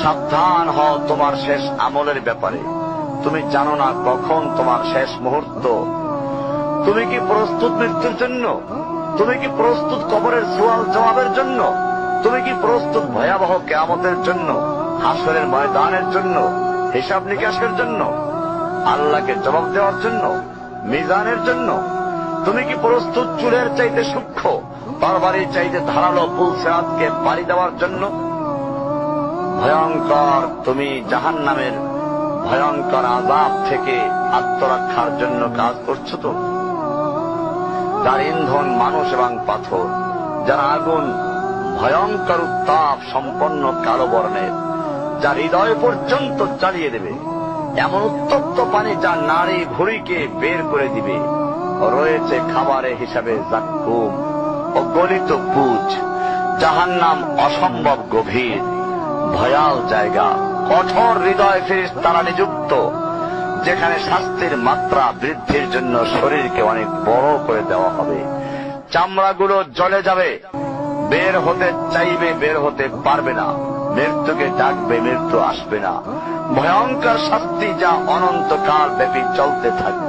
সাবধান হও তোমার শেষ আমলের ব্যাপারে। তুমি জানো না কখন তোমার শেষ মুহূর্ত। তুমি কি প্রস্তুত মৃত্যুর জন্য? তুমি কি প্রস্তুত কবরের সওয়াল জবাবের জন্য? তুমি কি প্রস্তুত ভয়াবহ কিয়ামতের জন্য, হাসরের ময়দানের জন্য, হিসাব নিকাশের জন্য, আল্লাহকে জবাব দেওয়ার জন্য, মিজানের জন্য? তুমি কি প্রস্তুত চুলের চাইতে সূক্ষ্ম, তরবারির চাইতে ধারালো পুলসিরাতকে পাড়ি দেওয়ার জন্য? ভয়ঙ্কর তুমি জাহান্নামের ভয়ঙ্কর আযাব থেকে আত্মরক্ষার জন্য কাজ করছো তো? যার ইন্ধন মানুষ এবং পাথর, যার আগুন ভয়ঙ্কর উত্তাপ সম্পন্ন কালো বর্ণের, যা হৃদয় পর্যন্ত জ্বালিয়ে দেবে, এমন উত্তপ্ত পানি যা নাড়ি ভুঁড়িকে বের করে দিবে। রয়েছে খাবারের হিসাবে জাক্কুম ও গলিত পুজ। জাহান্নাম অসম্ভব গভীর, ভয়াল জায়গা, কঠোর হৃদয় ফেরেশতারা নিযুক্ত, যেখানে শাস্তির মাত্রা বৃদ্ধির জন্য শরীরকে অনেক বড় করে দেওয়া হবে। চামড়াগুলো জ্বলে যাবে, বের হতে চাইবে, বের হতে পারবে না। মৃত্যুকে ডাকবে, মৃত্যু আসবে না। ভয়ঙ্কর শাস্তি যা অনন্তকাল ব্যাপী চলতে থাকবে।